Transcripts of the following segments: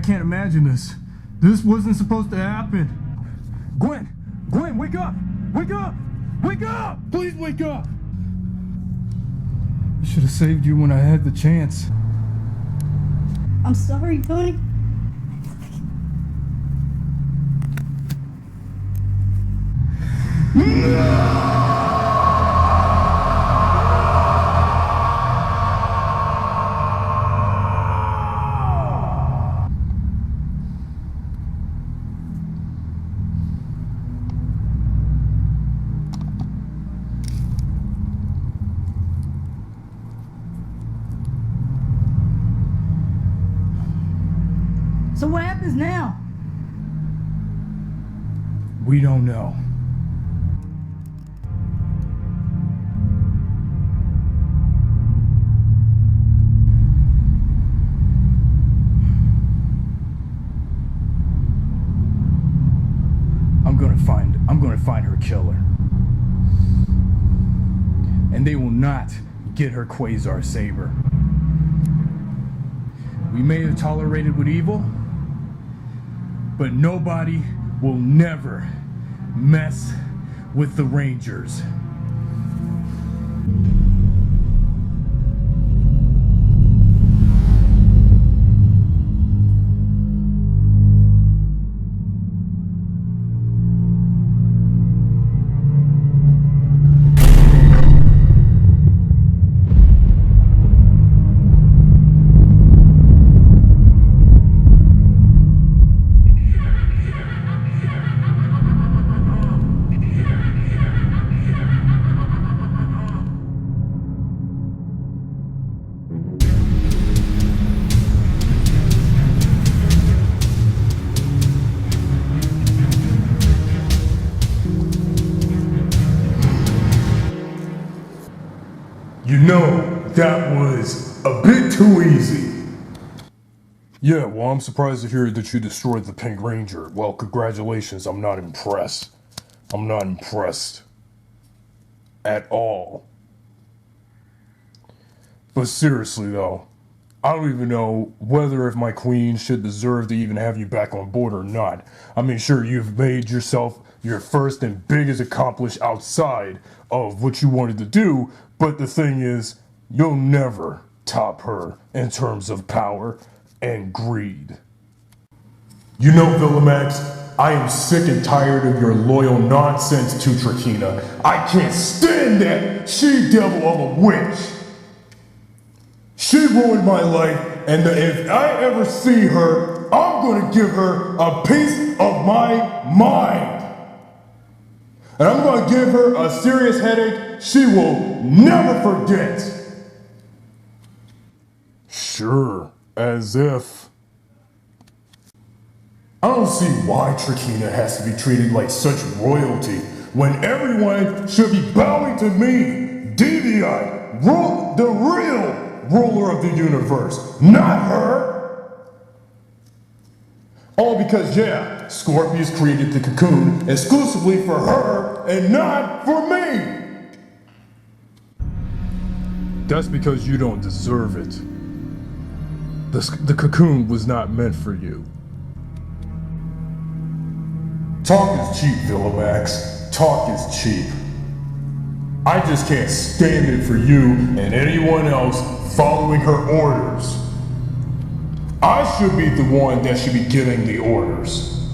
can't imagine this. This wasn't supposed to happen. Gwen, wake up! Wake up! Wake up! Please wake up! I should have saved you when I had the chance. I'm sorry, Tony. So what happens now? We don't know. I'm gonna find her killer. And they will not get her Quasar Saber. We may have tolerated with evil, but nobody will never mess with the Rangers. You know, that was a bit too easy. Yeah, well, I'm surprised to hear that you destroyed the Pink Ranger. Well, congratulations, I'm not impressed. I'm not impressed. At all. But seriously, though, I don't even know whether if my queen should deserve to even have you back on board or not. I mean, sure, you've made yourself your first and biggest accomplishment outside of what you wanted to do, but the thing is, you'll never top her in terms of power and greed. You know, Villamax, I am sick and tired of your loyal nonsense to Trakeena. I can't stand that she-devil of a witch. She ruined my life, and if I ever see her, I'm gonna give her a piece of my mind. And I'm gonna give her a serious headache she will never forget. Sure, as if. I don't see why Trakeena has to be treated like such royalty when everyone should be bowing to me, Deviot, the real ruler of the universe, not her. All because, yeah, Scorpius created the cocoon exclusively for her and not for me. That's because you don't deserve it. The cocoon was not meant for you. Talk is cheap, Villamax. Talk is cheap. I just can't stand it for you and anyone else following her orders. I should be the one that should be giving the orders,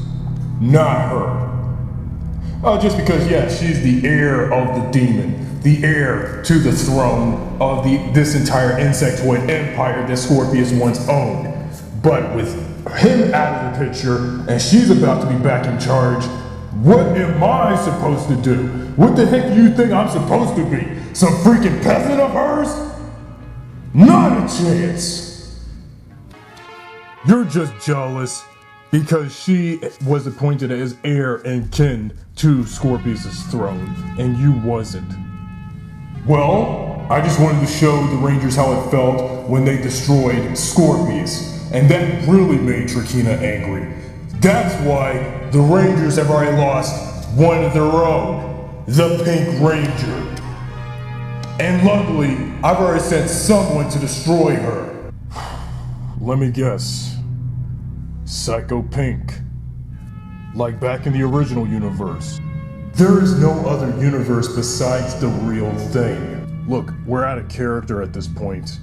not her. Just because, yeah, she's the heir of the demon, the heir to the throne of this entire insectoid empire that Scorpius once owned. But with him out of the picture, and she's about to be back in charge, what am I supposed to do? What the heck do you think I'm supposed to be? Some freaking peasant of hers? Not a chance. You're just jealous because she was appointed as heir and kin to Scorpius' throne, and you wasn't. Well, I just wanted to show the Rangers how it felt when they destroyed Scorpius, and that really made Trakeena angry. That's why the Rangers have already lost one of their own, the Pink Ranger. And luckily, I've already sent someone to destroy her. Let me guess. Psycho Pink. Like back in the original universe. There is no other universe besides the real thing. Look, we're out of character at this point.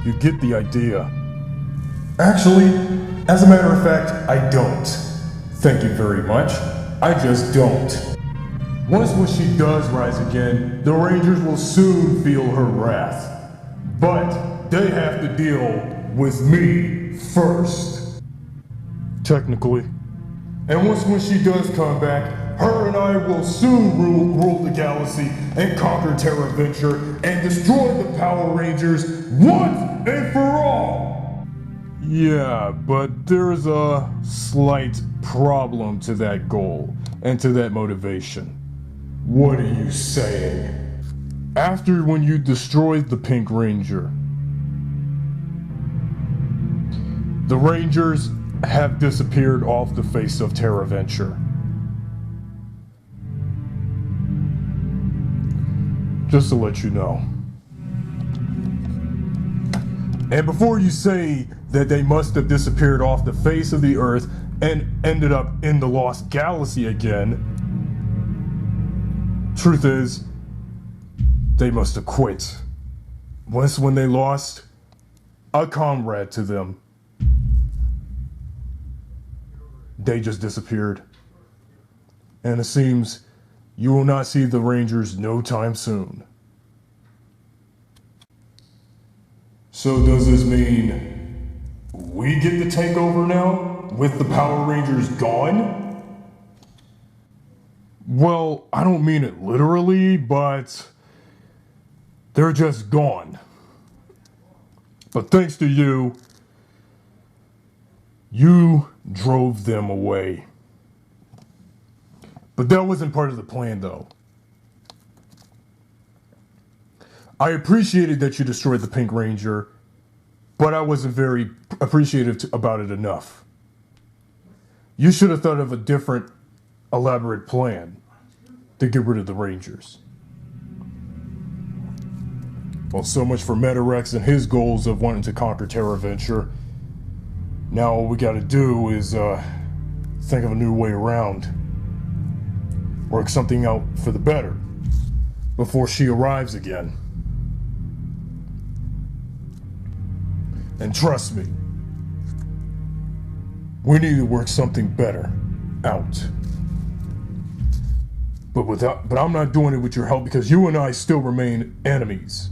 You get the idea. Actually, as a matter of fact, I don't. Thank you very much. I just don't. Once when she does rise again, the Rangers will soon feel her wrath. But they have to deal with me first. Technically. And once when she does come back, her and I will soon rule the galaxy and conquer Terra Venture and destroy the Power Rangers once and for all! Yeah, but there's a slight problem to that goal and to that motivation. What are you saying? After when you destroyed the Pink Ranger, the Rangers have disappeared off the face of Terra Venture. Just to let you know. And before you say that they must have disappeared off the face of the Earth and ended up in the Lost Galaxy again, truth is, they must have quit. Once when they lost a comrade to them, they just disappeared. And it seems you will not see the Rangers no time soon. So does this mean we get to take over now, with the Power Rangers gone? Well, I don't mean it literally, but they're just gone. But thanks to you, you drove them away. But that wasn't part of the plan, though. I appreciated that you destroyed the Pink Ranger, but I wasn't very appreciative about it enough. You should have thought of a different, elaborate plan to get rid of the Rangers. Well, so much for Metarex and his goals of wanting to conquer Terra Venture. Now all we gotta do is think of a new way around. Work something out for the better before she arrives again. And trust me, we need to work something better out. But I'm not doing it with your help because you and I still remain enemies.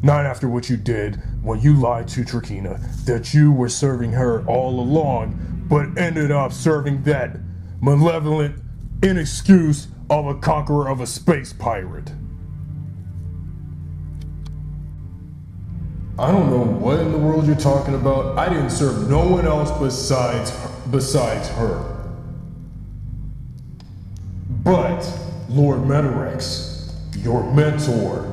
Not after what you did when you lied to Trakeena that you were serving her all along, but ended up serving that malevolent inexcuse of a conqueror of a space pirate. I don't know what in the world you're talking about. I didn't serve no one else besides her. But, Lord Metarex, your mentor.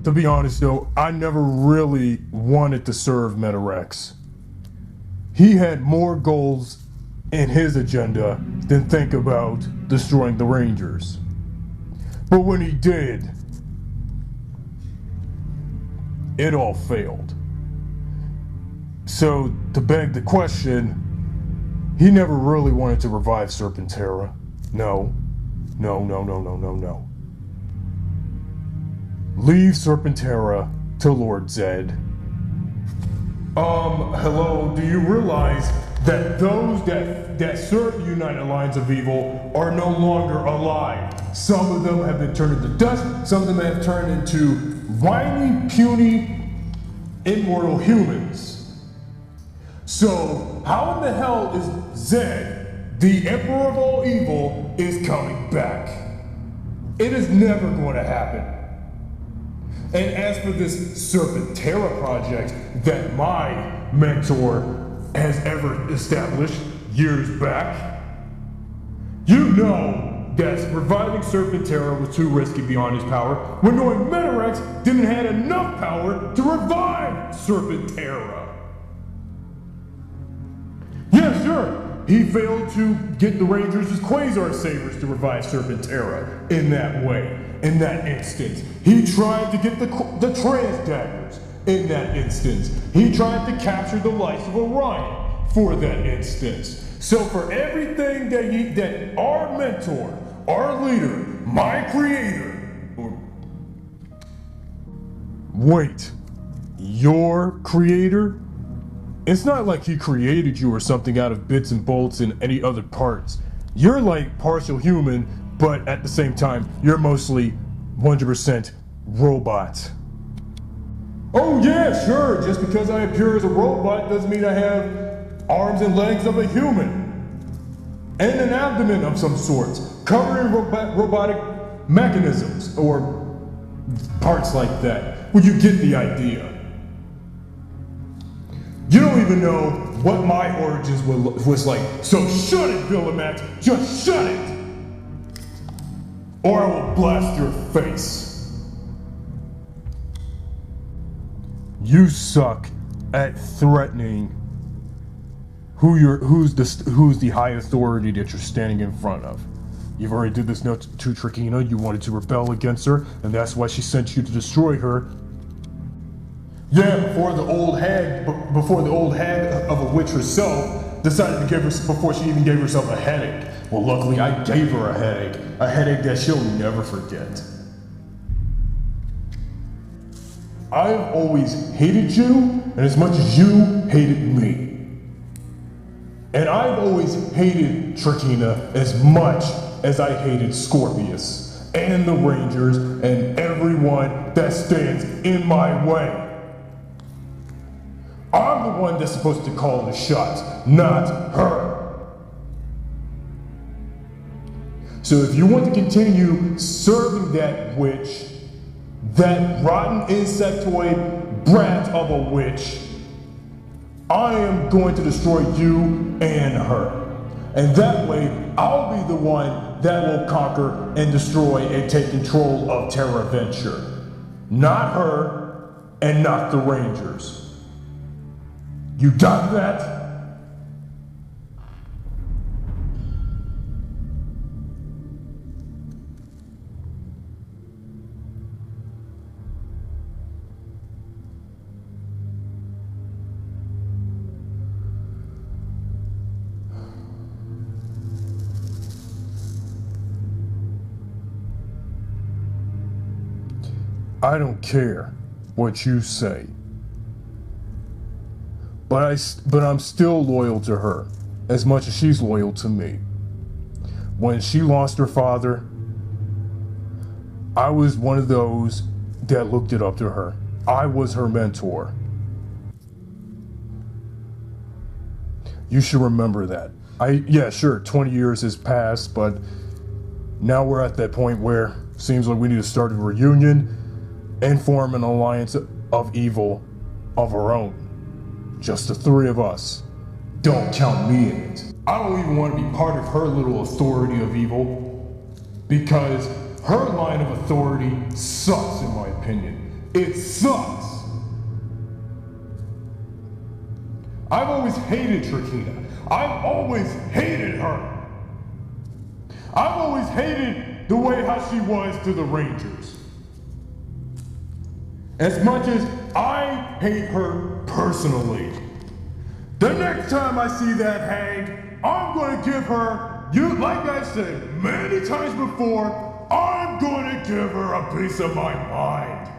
To be honest though, I never really wanted to serve Metarex. He had more goals in his agenda than think about destroying the Rangers. But when he did, it all failed. So, to beg the question, he never really wanted to revive Serpentera. No. Leave Serpentera to Lord Zed. Hello, do you realize that those that serve the United Alliance of Evil are no longer alive? Some of them have been turned into dust, some of them have turned into whiny, puny, immortal humans. So, how in the hell is Zed, the Emperor of all evil, is coming back? It is never going to happen. And as for this Serpentera project that my mentor has ever established years back, you know that reviving Serpentera was too risky beyond his power, when knowing Metarex didn't have enough power to revive Serpentera. Yeah, sure. He failed to get the Rangers as Quasar Sabers to revive Serpentera in that way, in that instance. He tried to get the Trans Daggers in that instance. He tried to capture the life of Orion for that instance. So for everything that our mentor, our leader, my creator, Wait, your creator? It's not like he created you or something out of bits and bolts and any other parts. You're like partial human, but at the same time, you're mostly 100% robot. oh yeah, sure, just because I appear as a robot doesn't mean I have arms and legs of a human. And an abdomen of some sort, covering robotic mechanisms or parts like that. Well, you get the idea. You don't even know what my origins was like, so shut it, Villamax, just shut it! Or I will blast your face. You suck at threatening who's the high authority that you're standing in front of. You've already did this now to Trakeena. You wanted to rebel against her, and that's why she sent you to destroy her. Yeah, before the old hag of a witch herself decided to give her, before she even gave herself a headache. Well, luckily I gave her a headache that she'll never forget. I've always hated you, and as much as you hated me. And I've always hated Trakeena as much as I hated Scorpius, and the Rangers, and everyone that stands in my way. I'm the one that's supposed to call the shots, not her. So if you want to continue serving that witch, that rotten insectoid brat of a witch, I am going to destroy you and her. And that way, I'll be the one that will conquer and destroy and take control of Terra Venture. Not her, and not the Rangers. You got that? I don't care what you say. But I'm still loyal to her, as much as she's loyal to me. When she lost her father, I was one of those that looked it up to her. I was her mentor. You should remember that. Yeah, sure, 20 years has passed, but now we're at that point where it seems like we need to start a reunion and form an alliance of evil of our own. Just the three of us. Don't count me in it. I don't even want to be part of her little authority of evil, because her line of authority sucks, in my opinion. It sucks. I've always hated Trakeena. I've always hated her. I've always hated the way how she was to the Rangers. As much as I hate her personally. The next time I see that hag, I'm gonna give her, like I said many times before, I'm gonna give her a piece of my mind.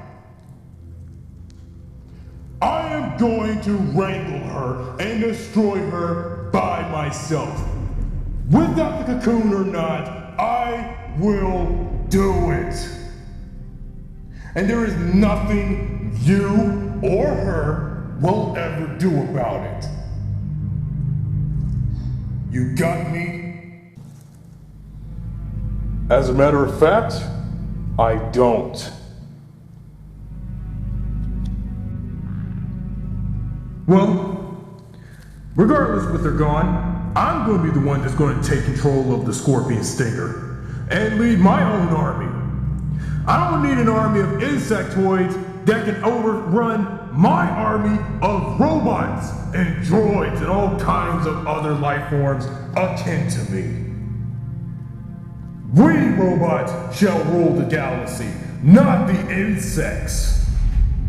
I am going to wrangle her and destroy her by myself. Without the cocoon or not, I will do it. And there is nothing you or her will ever do about it. You got me? As a matter of fact, I don't. Well, regardless if they're gone, I'm going to be the one that's going to take control of the Scorpion Stinger and lead my own army. I don't need an army of insectoids that can overrun my army of robots and droids and all kinds of other life forms akin to me. We robots shall rule the galaxy, not the insects.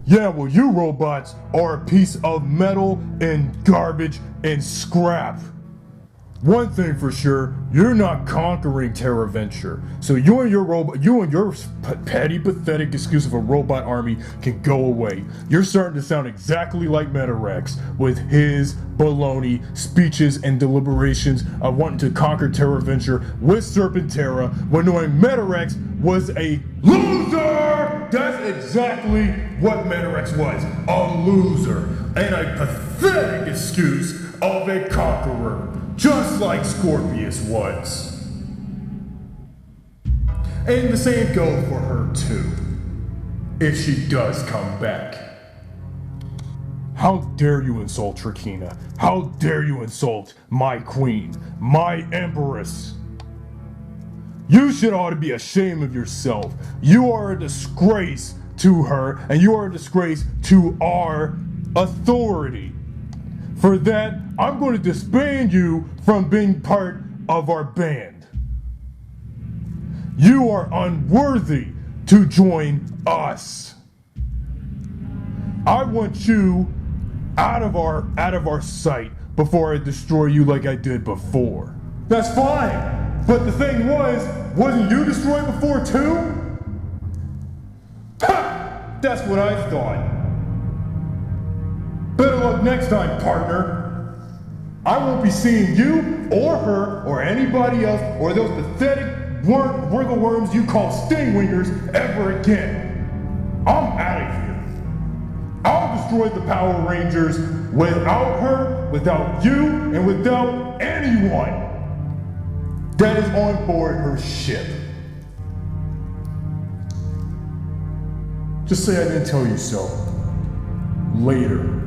Yeah, well, you robots are a piece of metal and garbage and scrap. One thing for sure, you're not conquering Terra Venture. So you and your petty, pathetic excuse of a robot army can go away. You're starting to sound exactly like Metarex with his baloney speeches and deliberations of wanting to conquer Terra Venture with Serpentera when knowing Metarex was a loser! That's exactly what Metarex was, a loser, and a pathetic excuse of a conqueror. Just like Scorpius was. And the same goes for her too, if she does come back. How dare you insult Trakeena? How dare you insult my queen, my empress? You should ought to be ashamed of yourself. You are a disgrace to her, and you are a disgrace to our authority. For that, I'm going to disband you from being part of our band. You are unworthy to join us. I want you out of our sight before I destroy you like I did before. That's fine. But the thing wasn't you destroyed before too? Ha! That's what I thought. Better luck next time, partner. I won't be seeing you or her or anybody else or those pathetic wiggle worms you call stingwingers ever again. I'm out of here. I'll destroy the Power Rangers without her, without you, and without anyone that is on board her ship. Just say I didn't tell you so. Later.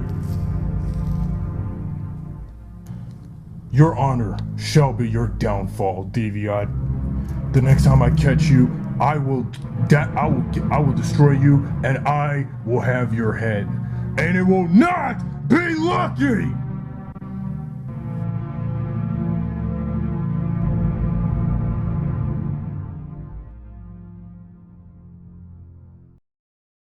Your honor shall be your downfall, Deviot. The next time I catch you, I will destroy you, and I will have your head. And it will not be lucky!